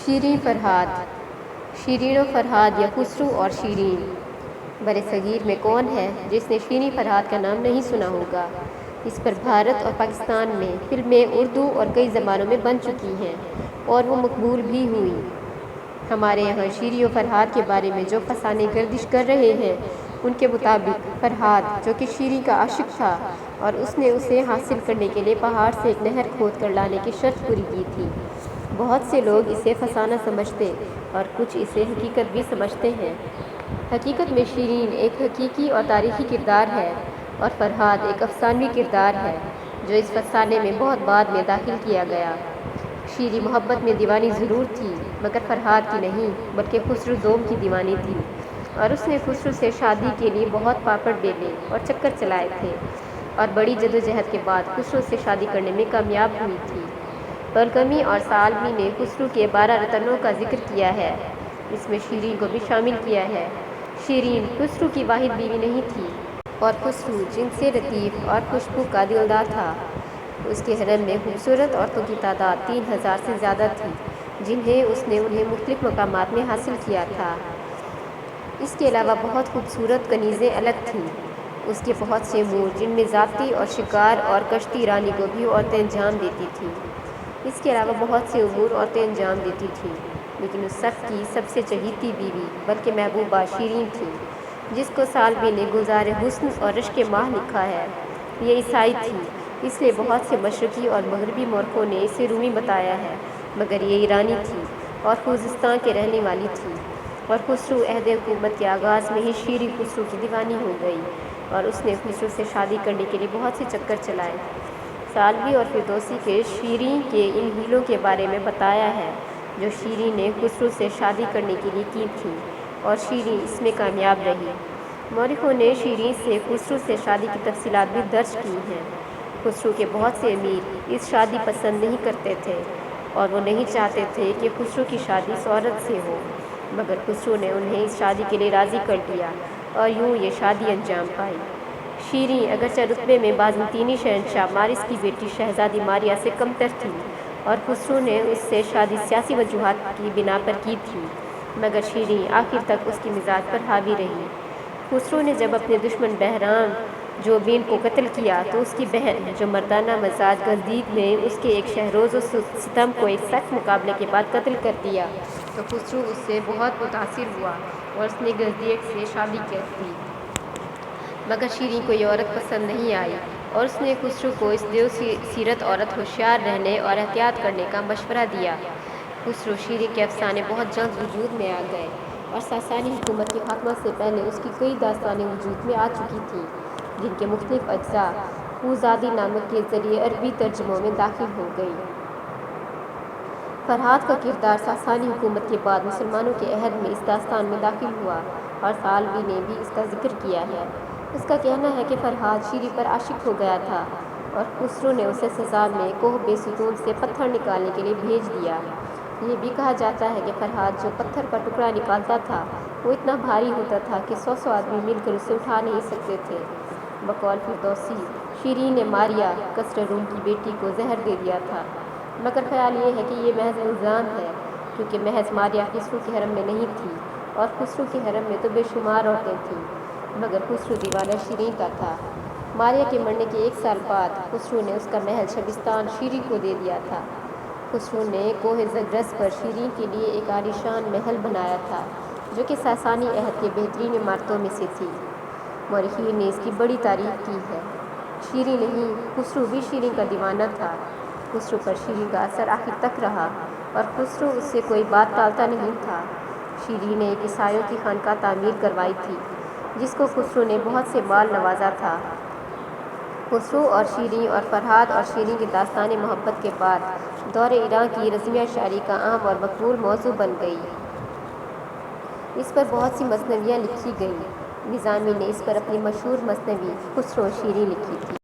شیریں فرہاد، شیرین و فرہاد یا خسرو اور شیریں۔ برصغیر میں کون ہے جس نے شیریں فرہاد کا نام نہیں سنا ہوگا؟ اس پر بھارت اور پاکستان میں فلمیں اردو اور کئی زبانوں میں بن چکی ہیں اور وہ مقبول بھی ہوئیں۔ ہمارے یہاں شیریں و فرہاد کے بارے میں جو افسانے گردش کر رہے ہیں ان کے مطابق فرہاد جو کہ شیریں کا عاشق تھا اور اس نے اسے حاصل کرنے کے لیے پہاڑ سے ایک نہر کھود کر لانے کی شرط پوری کی تھی۔ بہت سے لوگ اسے افسانہ سمجھتے اور کچھ اسے حقیقت بھی سمجھتے ہیں۔ حقیقت میں شیریں ایک حقیقی اور تاریخی کردار ہے اور فرہاد ایک افسانوی کردار ہے جو اس افسانے میں بہت بعد میں داخل کیا گیا۔ شیریں محبت میں دیوانی ضرور تھی مگر فرہاد کی نہیں بلکہ خسرو دوم کی دیوانی تھی اور اس نے خسرو سے شادی کے لیے بہت پاپڑ بیلے اور چکر چلائے تھے اور بڑی جدوجہد کے بعد خسرو سے شادی کرنے میں کامیاب ہوئی تھی۔ برگمی اور ثعلبی نے خسرو کے 12 رتنوں کا ذکر کیا ہے، اس میں شیریں کو بھی شامل کیا ہے۔ شیریں خسرو کی واحد بیوی نہیں تھی اور خسرو جن سے لطیف اور خوشبو کا دلدار تھا۔ اس کے حرم میں خوبصورت عورتوں کی تعداد 3000 سے زیادہ تھی جنہیں اس نے انہیں مختلف مقامات میں حاصل کیا تھا۔ اس کے علاوہ بہت خوبصورت کنیزیں الگ تھیں۔ اس کے بہت سے امور جن میں ذاتی اور شکار اور کشتی رانی کو بھی عورتیں انجام دیتی تھیں۔ اس کے علاوہ بہت سے امور عورتیں انجام دیتی تھیں لیکن اس کی سب سے چہیتی بیوی بلکہ محبوبہ شیریں تھی جس کو ثعلبی نے گلزار حسن اور رشک ماہ لکھا ہے۔ یہ عیسائی تھی اس لیے بہت سے مشرقی اور مغربی مورخوں نے اسے رومی بتایا ہے مگر یہ ایرانی تھی اور خوزستان کے رہنے والی تھی اور خسرو عہد حکومت کے آغاز میں ہی شیریں خسرو کی دیوانی ہو گئی اور اس نے خسرو سے شادی کرنے کے لیے بہت سے چکر چلائے۔ ثعلبی اور فردوسی کے شیریں کے ان حیلوں کے بارے میں بتایا ہے جو شیریں نے خسرو سے شادی کرنے کے لیے کی تھیں اور شیریں اس میں کامیاب رہی۔ مورخوں نے شیریں سے خسرو سے شادی کی تفصیلات بھی درج کی ہیں۔ خسرو کے بہت سے امیر اس شادی پسند نہیں کرتے تھے اور وہ نہیں چاہتے تھے کہ خسرو کی شادی اس عورت سے ہو مگر خسرو نے انہیں اس شادی کے لیے راضی کر دیا اور یوں یہ شادی انجام پائی۔ شیریں اگرچہ رتبے میں بازنطینی شہنشاہ مارس کی بیٹی شہزادی ماریہ سے کمتر تھی اور خسرو نے اس سے شادی سیاسی وجوہات کی بنا پر کی تھی مگر شیریں آخر تک اس کی مزاج پر حاوی رہی۔ خسرو نے جب اپنے دشمن بہرام جوبین کو قتل کیا تو اس کی بہن جو مردانہ مزاج گزدید نے اس کے ایک شہروز و ستم کو ایک سخت مقابلے کے بعد قتل کر دیا تو خسرو اس سے بہت متاثر ہوا اور اس نے گزدیک سے شادی کر دی مگر شیریں کو یہ عورت پسند نہیں آئی اور اس نے خسرو کو اس دیو سیرت عورت ہوشیار رہنے اور احتیاط کرنے کا مشورہ دیا۔ خسرو شیریں کے افسانے بہت جلد وجود میں آ گئے اور ساسانی حکومت کے خاتمہ سے پہلے اس کی کئی داستانیں وجود میں آ چکی تھیں جن کے مختلف اجزاء خوزادی نامک کے ذریعے عربی ترجموں میں داخل ہو گئیں۔ فرہاد کا کردار ساسانی حکومت کے بعد مسلمانوں کے عہد میں اس داستان میں داخل ہوا اور ثعلبی نے بھی اس کا ذکر کیا ہے۔ اس کا کہنا ہے کہ فرہاد شیریں پر عاشق ہو گیا تھا اور خسرو نے اسے سزا میں کوہ بے ستون سے پتھر نکالنے کے لیے بھیج دیا۔ یہ بھی کہا جاتا ہے کہ فرہاد جو پتھر کا ٹکڑا نکالتا تھا وہ اتنا بھاری ہوتا تھا کہ 100 آدمی مل کر اسے اٹھا نہیں سکتے تھے۔ بقول فردوسی شیریں نے ماریہ کسری روم کی بیٹی کو زہر دے دیا تھا مگر خیال یہ ہے کہ یہ محض الزام ہے کیونکہ محض ماریہ خسرو کے حرم میں نہیں تھی اور خسرو کے حرم میں تو بے شمار عورتیں تھیں مگر خسرو دیوانہ شیریں کا تھا۔ ماریہ کے مرنے کے 1 سال بعد خسرو نے اس کا محل شبستان شیریں کو دے دیا تھا۔ خسرو نے کوہ زگرس پر شیریں کے لیے ایک عالیشان محل بنایا تھا جو کہ ساسانی عہد کے بہترین عمارتوں میں سے تھی۔ مورخین نے اس کی بڑی تعریف کی ہے۔ شیریں نہیں خسرو بھی شیریں کا دیوانہ تھا۔ خسرو پر شیریں کا اثر آخر تک رہا اور خسرو اس سے کوئی بات ٹالتا نہیں تھا۔ شیریں نے ایک عیسائیوں کی خانقاہ تعمیر کروائی تھی جس کو خسرو نے بہت سے مال نوازا تھا۔ خسرو اور شیریں اور فرہاد اور شیریں کی داستان محبت کے بعد دور ایران کی رزمیہ شاعری کا عام اور مقبول موضوع بن گئی۔ اس پر بہت سی مثنویاں لکھی گئیں۔ نظامی نے اس پر اپنی مشہور مثنوی خسرو و شیریں لکھی تھی۔